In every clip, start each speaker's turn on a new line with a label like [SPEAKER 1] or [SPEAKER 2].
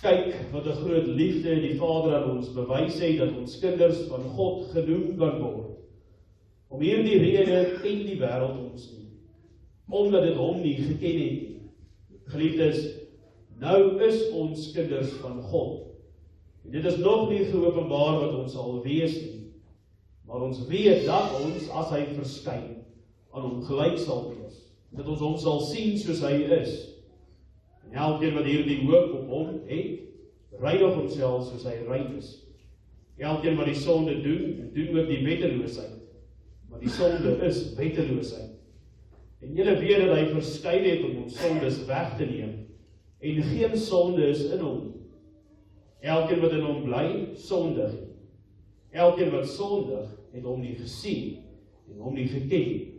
[SPEAKER 1] Kyk wat 'n groot liefde die Vader aan ons bewys het, dat ons kinders van God genoem kan word. Om hierdie rede ken die wêreld ons nie, omdat dit hom nie geken het nie. Geliefdes, nou is ons kinders van God. En dit is nog nie geopenbaar wat ons sal wees nie, maar ons weet dat ons, as hy verskyn, aan hom gelyk sal wees. Dat ons hom sal sien soos hy is. En elkeen wat hierdie hoop op hom het, reinig homself soos hy rein is. Elkeen wat die sonde doen ook die wetteloosheid. Maar die sonde is wetteloosheid. En julle weet dat hy verskyn het om ons sondes weg te neem. En geen sonde is in hom. Elkeen wat in hom bly, sondig. Elkeen wat sondig, het hom nie gesien en hom nie geken.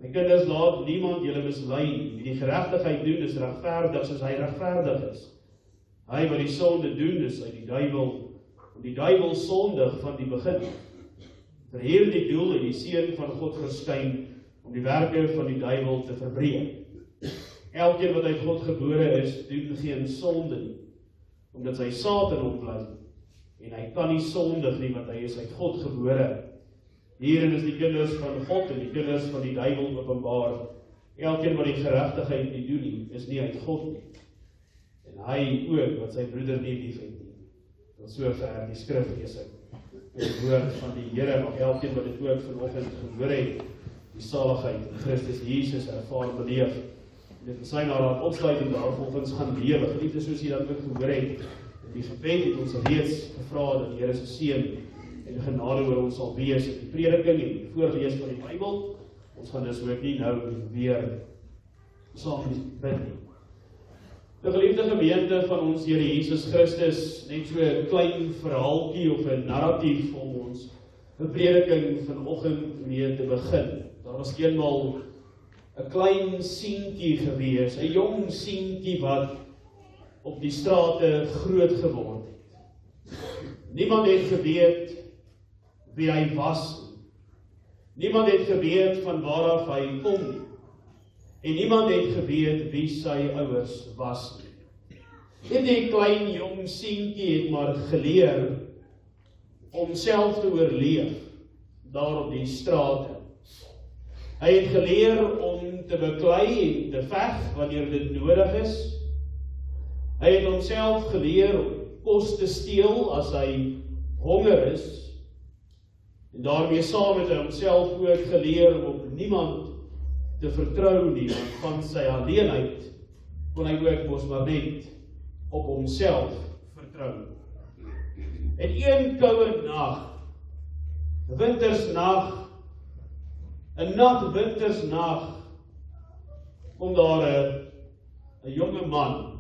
[SPEAKER 1] My kinders, laat niemand julle mislei nie. Wie die geregtigheid doen, is regverdig soos hy regverdig is. Hy wat die sonde doen, is uit die duiwel, want die duiwel sondig van die begin. Vir hierdie doel het die Seun van God verskyn, om die werke van die duiwel te verbreek. Elkeen wat uit God gebore is, doen geen sonde nie, omdat sy saad in hom bly, en hy kan nie sondig nie, want hy is uit God gebore. Hierin is die kinders van God en die kinders van die duiwel openbaar. Elkeen wat die geregtigheid nie doen nie, is nie uit God nie. En hy ook wat sy broeder nie liefhet nie. Tot sover die skriflesing. Die woord van die Here, mag elkeen wat dit ook vanoggend gehoor het, die saligheid in Christus Jesus ervaar beleef. En dit in sy naam opsluitend daarvolgens gaan lewe. Geliefdes, soos jy dat ook gehoor het, in die gebed het ons reeds gevra dat die Here se seën en genade oor ons sal wees in die prediking en die voorlees van die Bybel. Ons gaan dus ook nie nou weer saam bid nie. Die geliefde gemeente van ons Here Jesus Christus, net so 'n klein verhaaltjie of 'n narratief om ons prediking vanoggend mee te begin. Daar was eenmal 'n klein seentjie gewees, 'n jong seentjie wat op die strate groot geword het. Niemand het geweet wie hy was nie. Niemand het geweet van waar af hy kom nie. En niemand het geweet wie sy ouers was nie. En die klein jong seentjie het maar geleer om self te oorleef daar op die strate. Hy het geleer om te beklei en te veg wanneer dit nodig is. Hy het homself geleer om kos te steel as hy honger is. En daarmee saam het hy homself ook geleer om op niemand te vertrou nie, want van sy alleenheid kon hy ook mos maar net op homself vertrou. En een koue nag, 'n wintersnag, 'n nat wintersnag, kom daar 'n jonge man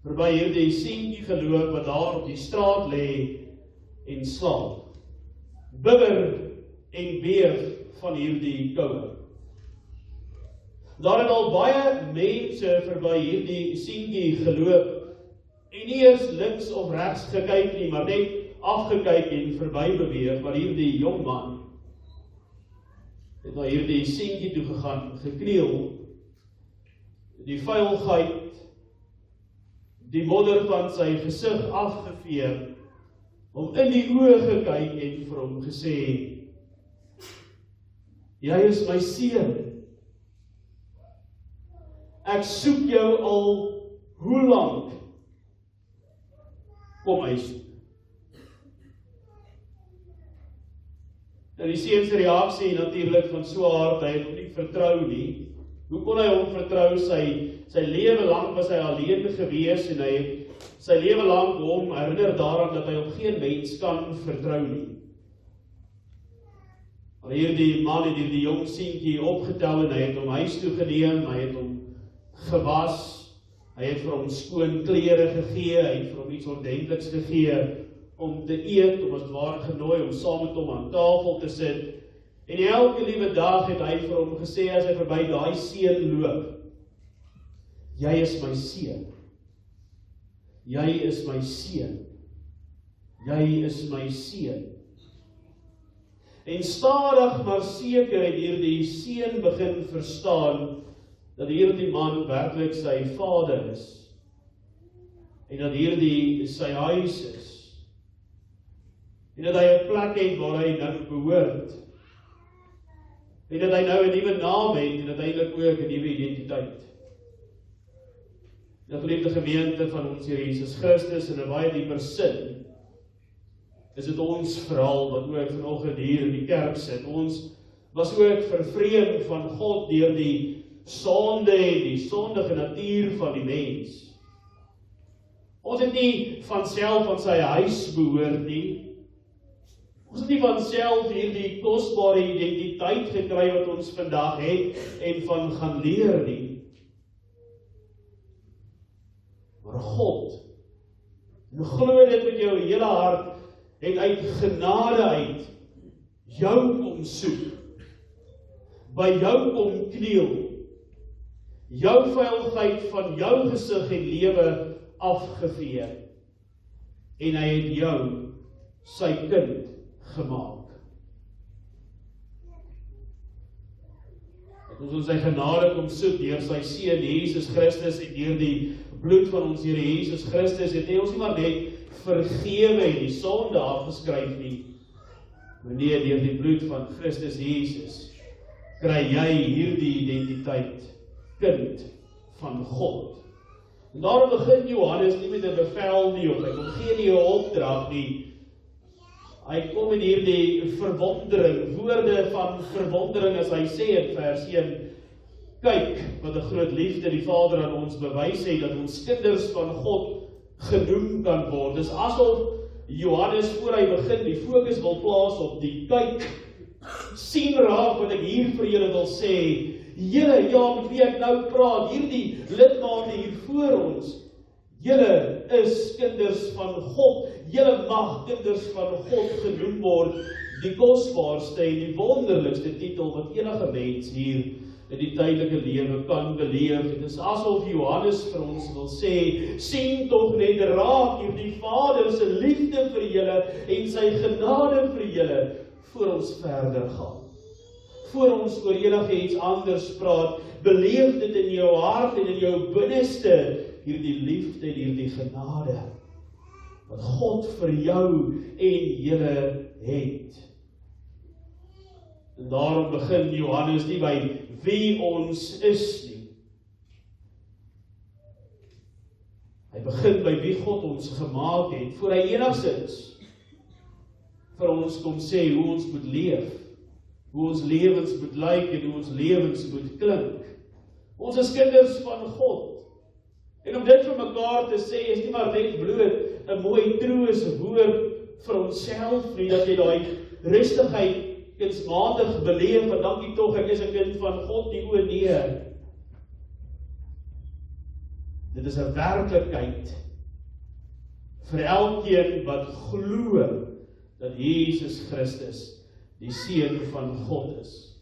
[SPEAKER 1] verby hierdie seentjie geloop wat daar op die straat lê en slaap. Bibber en beef van hierdie koue. Daar het al baie mense verby hierdie seentjie geloop en nie eers links of regs gekyk nie, maar net afgekyk en verby beweeg, maar hierdie jong man het na hierdie seentjie toe gegaan, gekniel, die vuilheid, die modder van sy gesig afgevee, om in die oë gekyk en vir hom gesê, jy is my seun. Ek soek jou al hoe lank? Kom huis toe. Nou die seun se reaksie natuurlik van so 'n aard, hy het hom nie vertrou nie. Hoe kon hy hom vertrou? Sy lewe lank was hy alleen gewees en hy het sy lewe lank hom herinner daaraan dat hy op geen mens kan vertrou nie. Maar hierdie man het hierdie jong seentjie opgetel en hy het hom huis toe geneem, hy het hom gewas, hy het vir hom skoon klere gegee, hy het vir hom iets ordentliks gegee om te eet, om as het ware genooi om saam met hom aan tafel te sit. En elke liewe dag het hy vir hom gesê as hy verby daai seun loop, jy is my seun. Jy is my seun. Jy is my seun. En stadig maar seker het hierdie seun begin verstaan dat hierdie man werklik sy vader is. en dat hierdie sy huis is, en dat hy 'n plek het waar hy nou behoort, en dat hy nou 'n nuwe naam het, en uiteindelik ook 'n nuwe identiteit. Die geliefde gemeente van ons Here Jesus Christus, in 'n baie dieper sin, is dit ons verhaal wat ook vanoggend hier in die kerk sit. Ons was ook vervreem van God deur die sonde en die sondige natuur van die mens. Ons het nie van self aan sy huis behoort nie. Ons het nie van self hierdie kosbare identiteit gekry wat ons vandag het en van gaan leer nie. Maar God, en glo dit met jou hele hart, het uit genade uit jou kom soek, by jou kom kniel, jou veiligheid van jou gesig en lewe afgevee, en hy het jou sy kind gemaak. Dat ons sy genade kom soek deur sy seun Jesus Christus en deur die bloed van ons Here Jesus Christus, het hy ons nie maar net vergewe en die sonde afgeskryf nie, maar nee, deur die bloed van Christus Jesus kry jy hierdie identiteit, kind van God. En daarom begin Johannes nie met 'n bevel nie, of hy kom gee nie 'n opdrag nie. Hy kom in hierdie verwondering, woorde van verwondering as hy sê in vers 1, kyk wat 'n groot liefde die Vader aan ons bewys het, dat ons kinders van God genoem kan word. Dis asof Johannes voor hy begin die fokus wil plaas op die kyk, sien raak wat ek hier vir julle wil sê. Julle, ja, met wie ek nou praat, hierdie lidmate hier voor ons, julle is kinders van God, julle mag kinders van God genoem word, die kosbaarste en die wonderlikste titel wat enige mens hier in die tydelike lewe kan beleef. Dit is asof Johannes vir ons wil sê, sien tog net raak hierdie Vader se liefde vir julle en sy genade vir julle, voor ons verder gaan. Voor ons oor enige iets anders praat, beleef dit in jou hart en in jou binneste, hierdie liefde en hierdie genade, wat God vir jou en julle het. En daarom begin Johannes nie by wie ons is nie. Hy begin by wie God ons gemaak het, voor hy enigstens vir ons kom sê hoe ons moet leef, hoe ons lewens moet lyk en hoe ons lewens moet klink. Ons is kinders van God. En om dit vir mekaar te sê, is nie maar net bloot 'n mooi troos woord vir onsself nie, dat jy daai rustigheid kunsmatig beleef, want dankie tog, ek is 'n kind van God, nie o nee. Dit is 'n werklikheid vir elkeen wat glo dat Jesus Christus die Seun van God is.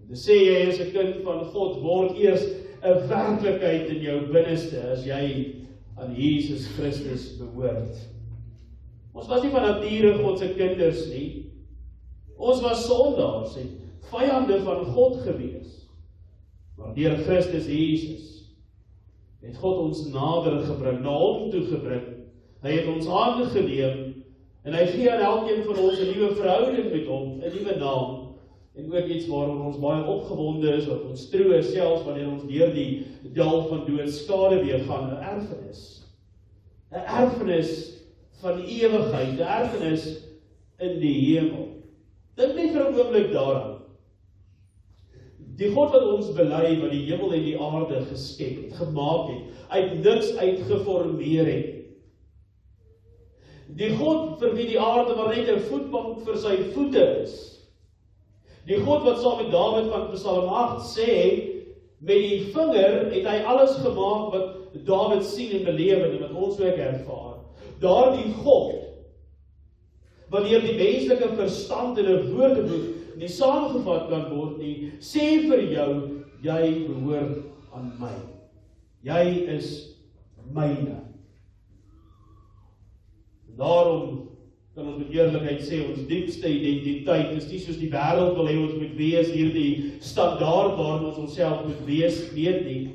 [SPEAKER 1] Om te sê jy is 'n kind van God, word eers 'n werklikheid in jou binneste, as jy aan Jesus Christus behoort. Ons was nie van nature God se kinders nie. Ons was sondaars en vyande van God gewees. Maar deur Christus Jesus het God ons nader gebring, na hom toe gebring. Hy het ons aangeneem en hy gee aan elkeen van ons 'n nuwe verhouding met hom, 'n nuwe naam. En ook iets waaroor ons baie opgewonde is, wat ons troos selfs wanneer ons deur die dal van doodskade weer gaan, 'n erfenis. 'n Erfenis van ewigheid, 'n erfenis in die hemel. Dink net vir 'n oomblik daaraan. Die God wat ons bely, wat die hemel en die aarde geskep het, gemaak het, uit niks uitgeformeer het. Die God vir wie die aarde maar net 'n voetbank vir sy voete is. Die God wat saam met Dawid van Psalm 8 sê, met die vinger het hy alles gemaak wat Dawid sien en beleef en wat ons ook ervaar. Daardie God, wanneer die menslike verstand in 'n woordeboek nie saamgevat kan word nie, sê vir jou, jy behoort aan my. Jy is myne. Daarom kan ons met eerlikheid sê, ons diepste identiteit is nie soos die wêreld wil hê ons moet wees, hierdie standaard waarin ons onsself moet wees, weet nie.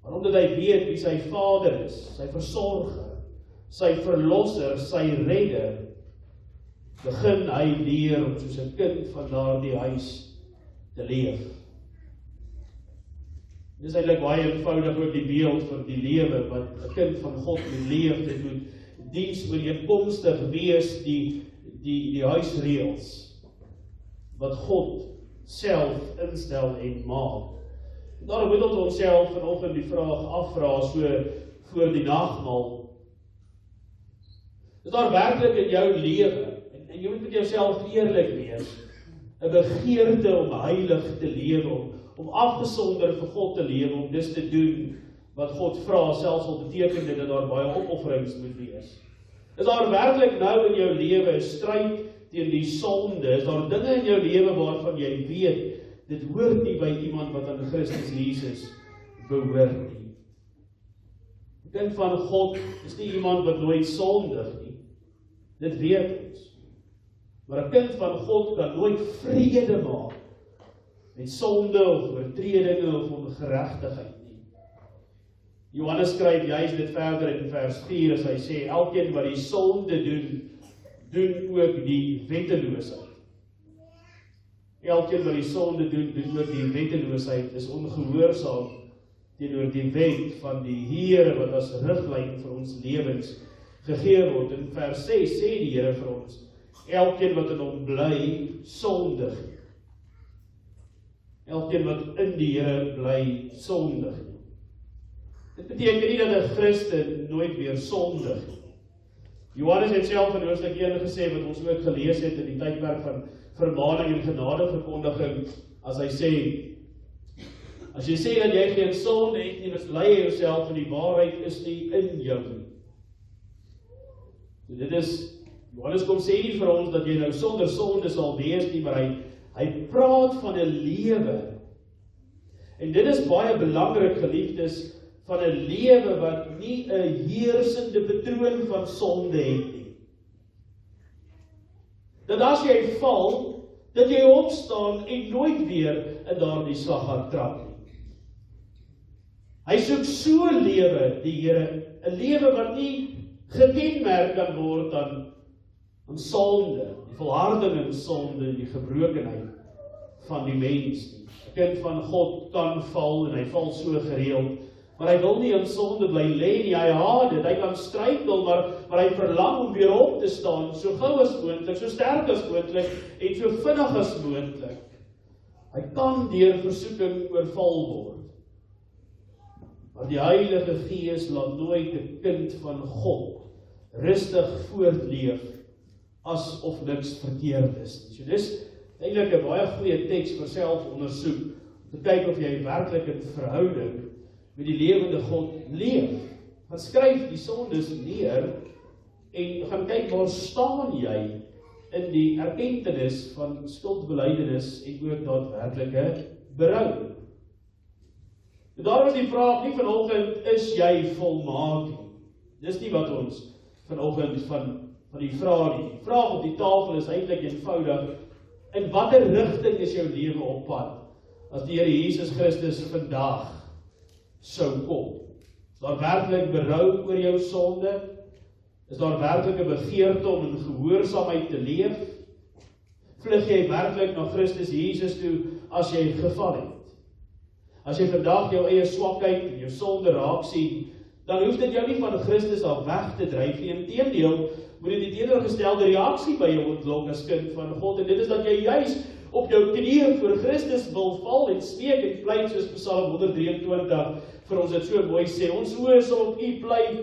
[SPEAKER 1] Maar omdat hy weet wie sy Vader is, sy versorger, sy verlosser, sy redder, begin hy leer om soos 'n kind van daardie huis te leef. Dit is eintlik baie eenvoudig ook die beeld vir die lewe wat 'n kind van God moet leef. Dit moet diensooreenkomstig wees die huisreëls wat God self instel en maak. Daarom moet ons onsself vanoggend die vraag afvra so voor die nagmaal. Is daar werklik in jou lewe, en jy moet met jouself eerlik wees, 'n begeerte om heilig te lewe, om afgesonder vir God te lewe, om dis te doen wat God vra, selfs al beteken dit dat daar baie opofferings moet wees. Is daar werklik nou in jou lewe 'n stryd teen die sonde? Is daar dinge in jou lewe waarvan jy weet, dit hoort nie by iemand wat aan Christus Jesus behoort nie? Die kind van God is nie iemand wat nooit sondig nie. Dit weet ons. Maar 'n kind van God kan nooit vrede maak met sonde of oortredinge of ongeregtigheid nie. Johannes skryf juist dit verder in vers 4 as hy sê, elkeen wat die sonde doen ook die wetteloosheid. Elkeen wat die sonde doen ook die wetteloosheid, is ongehoorsaam teenoor die wet van die Here wat as riglyn vir ons lewens gegee word. In vers 6 sê die Here vir ons, elkeen wat in hom bly, sondig. Elkeen wat in die Here bly, sondig. Dit beteken nie dat 'n Christen nooit weer sondig. Johannes het self in hoofstuk 1 gesê, wat ons ook gelees het in die tydperk van vermaning en genadeverkondiging, as hy sê, as jy sê dat jy geen sonde het nie, mislei jy jouself en die waarheid is nie in jou nie. So dit is, Johannes kom sê nie vir ons dat jy nou sonder sonde sal wees nie, maar hy praat van 'n lewe. En dit is baie belangrik, geliefdes, van 'n lewe wat nie 'n heersende patroon van sonde het nie. Dat as jy val, dat jy opstaan en nooit weer in daardie slaggat trap nie. Hy soek so 'n lewe, die Here, 'n lewe wat nie gekenmerk kan word aan sonde, die volharding in sonde, die gebrokenheid van die mens nie. 'n Kind van God kan val en hy val so gereeld, maar hy wil nie in sonde bly lê nie. Hy haat dit, hy kan struikel, maar hy verlang om weer op te staan, so gou as moontlik, so sterk as moontlik en so vinnig as moontlik. Hy kan deur versoeking oorval word. Maar die Heilige Gees laat nooit 'n kind van God rustig voortleef asof niks verkeerd is nie. So dis eintlik 'n baie goeie teks vir selfondersoek, om te kyk of jy werklik in verhouding met die lewende God leef. Gaan skryf die sondes neer en gaan kyk waar staan jy in die erkentenis van skuldbelydenis en ook daadwerklike berou. En daar is die vraag nie vanoggend, is jy volmaak nie? Dis nie wat ons vanoggend van die vraag nie. Die vraag op die tafel is eintlik eenvoudig, in watter rigting is jou lewe op pad, as die Here Jesus Christus vandag sou kom? Is daar werklik berou oor jou sonde? Is daar werklik 'n begeerte om in gehoorsaamheid te leef? Vlug jy werklik na Christus Jesus toe as jy geval het? As jy vandag jou eie swakheid en jou sonde raak sien, dan hoef dit jou nie van Christus af weg te dryf nie. Inteendeel, moet dit die teenoorgestelde reaksie by jou ontlok as kind van God, en dit is dat jy juis op jou knieë voor Christus wil val en smeek en pleit, soos Psalm 123 vir ons dit so mooi sê, ons oë sal op U bly,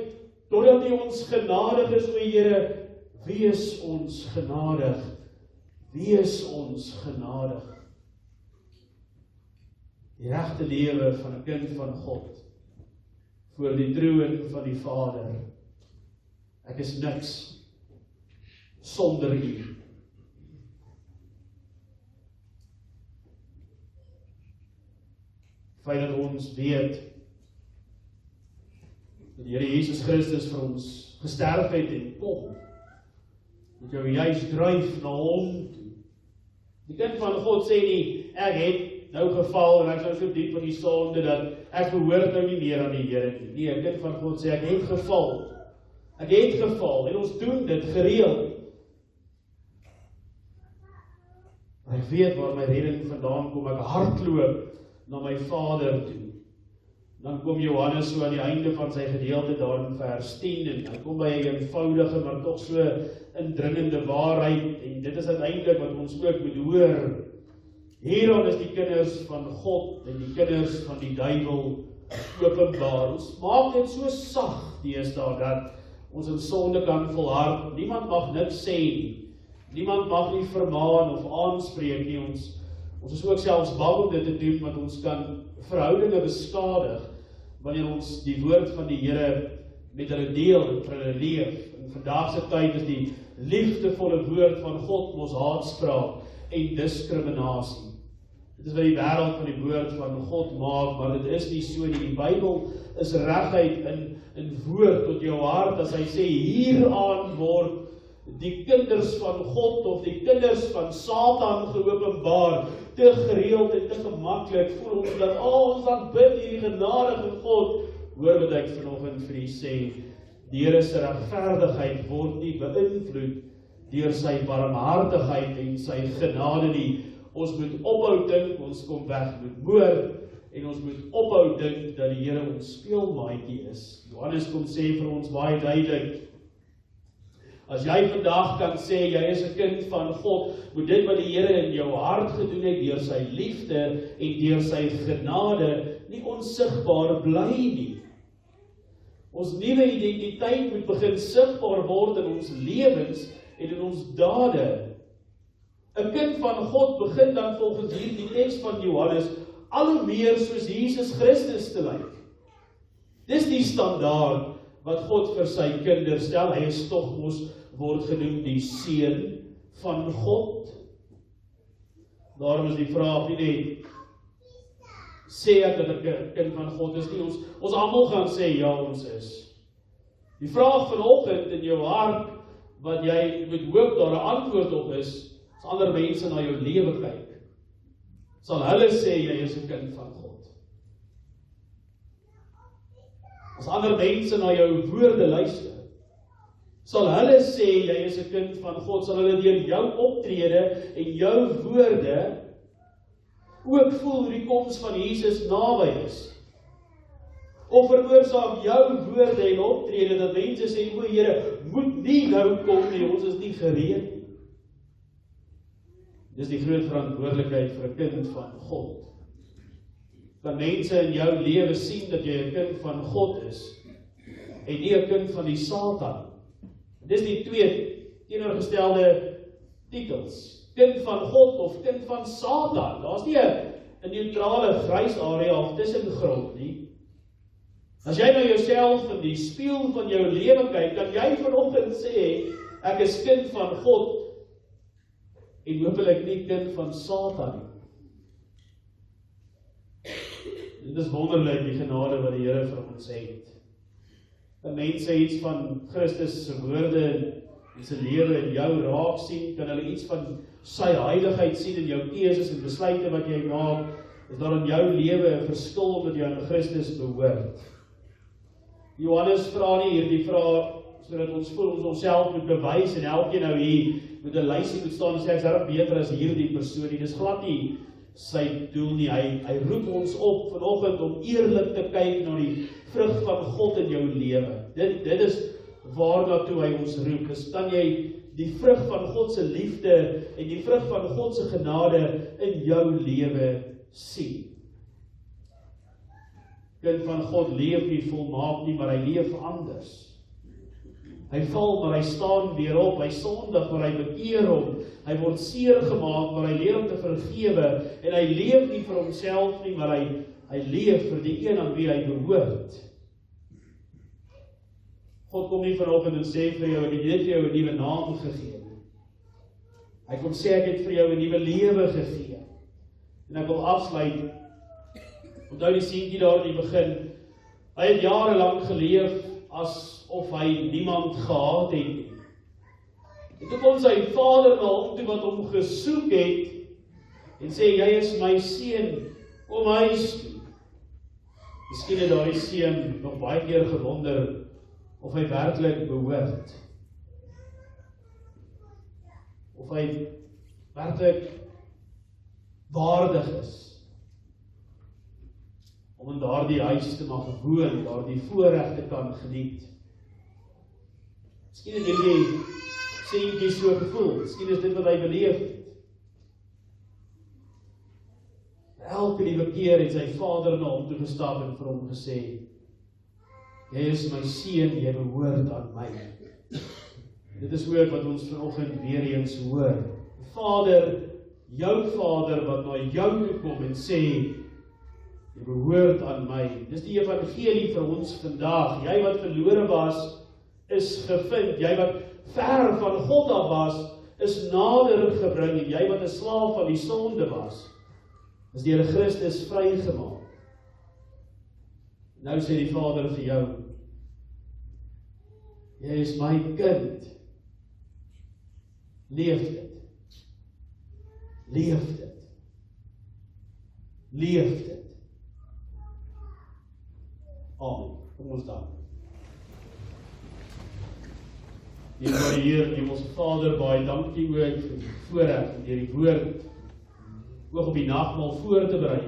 [SPEAKER 1] totdat U ons genadig is, o Here, wees ons genadig, wees ons genadig. Die regte lewe van 'n kind van God, voor die troon van die Vader. Ek is niks sonder U. Feit dat ons weet dat die Here Jesus Christus vir ons gesterf het en kom, moet jou juist dryf na hom toe. Die kind van God sê nie, ek het nou geval en ek is nou so diep van die sonde dat ek behoort nou nie meer aan die Here nie. Nee, 'n kind van God sê ek het geval. Ek het geval en ons doen dit gereeld. Maar ek weet waar my redding vandaan kom, ek hardloop na my Vader toe. Dan kom Johannes so aan die einde van sy gedeelte daar in vers 10 en dan kom by 'n eenvoudige maar tog so indringende waarheid en dit is uiteindelik wat ons ook moet hoor. Hierom is die kinders van God en die kinders van die duiwel openbaar. Ons maak dit so sag deesdae dat ons in sonde kan volhard. Niemand mag niks sê nie. Niemand mag nie vermaan of aanspreek nie. Ons is ook selfs bang om dit te doen, want ons kan verhoudinge beskadig wanneer ons die woord van die Here met hulle deel en vir hulle leef. In vandag se tyd is die liefdevolle woord van God mos haatspraak en diskriminasie. Dit is wat die wêreld van die woord van God maak, maar dit is nie so nie. Die Bybel is reguit in woord tot jou hart as hy sê hieraan word die kinders van God of die kinders van Satan geopenbaar. Te gereeld en te gemaklik voel ons dat ons dan bid hierdie genadige God. Hoor wat ek vanoggend vir u sê, die Here se regverdigheid word nie beïnvloed deur sy barmhartigheid en sy genade nie. Ons moet ophou dink, ons kom weg met moord, en ons moet ophou dink dat die Here ons speelmaatjie is. Johannes kom sê vir ons baie duidelik, as jy vandag kan sê, jy is 'n kind van God, moet dit wat die Here in jou hart gedoen het, deur sy liefde en deur sy genade, nie onsigbaar bly nie. Ons nuwe identiteit moet begin sigbaar word in ons lewens en in ons dade. 'n kind van God begin dan volgens hierdie teks van Johannes al hoe meer soos Jesus Christus te lyk. Dis die standaard wat God vir sy kinders stel. Hy is tog mos word genoem die seun van God. Daarom is die vraag nie net sê ek dat ek 'n kind van God is nie. Ons almal gaan sê ja, ons is. Die vraag vanoggend in jou hart wat jy met hoop daar 'n antwoord op is, as ander mense na jou lewe kyk, sal hulle sê jy is 'n kind van God. As ander mense na jou woorde luister, sal hulle sê jy is 'n kind van God, sal hulle deur jou optrede en jou woorde ook voel hoe die koms van Jesus naby is. Of veroorsaak jou woorde en optrede dat mense sê, o Here, moet nie nou kom nie, ons is nie gereed nie. Dis die groot verantwoordelikheid vir 'n kind van God. Dat mense in jou lewe sien dat jy 'n kind van God is en nie 'n kind van die Satan. Dis die twee teenoorgestelde titels. Kind van God of kind van Satan. Daar's nie 'n neutrale grys area of tussengrond nie. As jy na jouself in die spieël van jou lewe kyk, kan jy vanoggend sê, ek is kind van God en hopelik nie kind van Satan nie. Dit is wonderlik die genade wat die Here vir ons het. Dat mense iets van Christus se woorde en sy lewe in jou raak sien, kan hulle iets van sy heiligheid sien in jou keuses en besluite wat jy maak, is daar in jou lewe 'n verskil omdat jy aan Christus behoort. Johannes vra nie hierdie vraag sodat ons voel ons onsself moet bewys en elkeen nou hier met 'n lysie moet staan en sê ek is darm beter as hierdie persoon nie. Dis glad nie sy doel nie. Hy roep ons op vanoggend om eerlik te kyk na die vrug van God in jou lewe. Dit is waarna toe hy ons roep. Dis kan jy die vrug van God se liefde en die vrug van God se genade in jou lewe sien. Kind van God leef nie volmaak nie, maar hy leef anders. Hy val, maar hy staan weer op. Hy sondig, maar hy bekeer hom. Hy word seer gemaak, maar hy leer om te vergewe. En hy leef nie vir homself nie, maar hy leef vir die een aan wie hy behoort. God kom nie vanoggend en sê vir jou, ek het vir jou 'n nuwe naam gegee. Hy kom sê, ek het vir jou 'n nuwe lewe gegee. En ek wil afsluit. Onthou die seentjie daar in die begin. Hy het jarelang geleef asof hy niemand gehad het nie. En toe kom sy vader na hom toe wat hom gesoek het en sê, jy is my seun, kom huis toe. Miskien het daardie seun nog baie keer gewonder of hy werklik behoort. Of hy werklik waardig is om in daardie huis te mag woon, daardie voorregte kan geniet. Miskien het jy seentjie so gevoel, miskien is dit wat hy beleef het. Elke liewe keer het sy vader na hom toe gestap en vir hom gesê, jy is my seun, jy behoort aan my. Dit is ook wat ons vanoggend weer eens hoor. Vader, jou vader wat na jou toe kom en sê, jy behoort aan my. Dis die evangelie vir ons vandag. Jy wat verlore was, is gevind. Jy wat ver van God af was, is nader gebring. En jy wat 'n slaaf van die sonde was, is deur Christus vrygemaak. Nou sê die Vader vir jou, jy is my kind. Leef dit. Leef dit. Leef dit. Amen. Kom ons dank. Die Heer, die ons Vader, baie dankie ook vir die voorreg en deur die woord ook op die nagmaal voor te berei.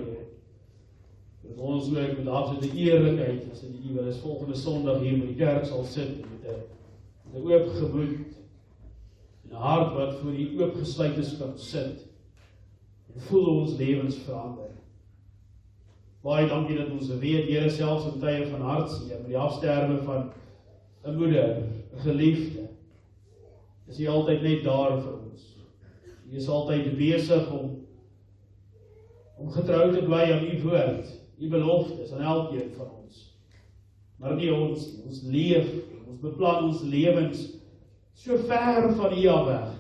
[SPEAKER 1] Dat ons ook met absolute eerlikheid, as dit wel is volgende Sondag hier by die kerk sal sit met 'n oop gemoed en 'n hart wat voor die oopgesluit is kan sit en voel ons lewens verander. Baie dankie dat ons weet, Here, selfs in tye van hartseer, met die afsterwe van 'n moeder, 'n geliefde, is hy altyd net daar vir ons. Hy is altyd besig om getrou te bly aan u woord, u beloftes aan elkeen van ons. Maar nie ons nie, ons leef, ons beplan ons lewens so ver van u af weg.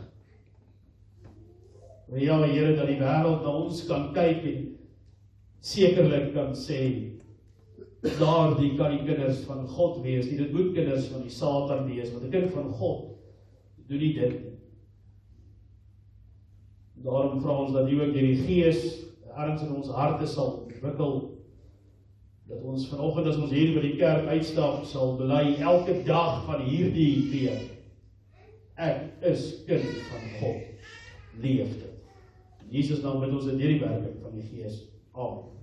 [SPEAKER 1] Maar ja, Here, dat die wêreld na ons kan kyk en sekerlik kan sê, daardie kan die kinders van God wees, nie dit moet kinders van die Satan wees, want die kind van God doen nie dit. Daarom vra ons dat u ook die Gees ergens in ons harte sal ontwikkel, dat ons vanoggend as ons hier by die kerk uitstap, sal bely elke dag van hierdie week, ek is kind van God, leef dit. In Jesus naam bid ons in hierdie werking van die Gees. Amen.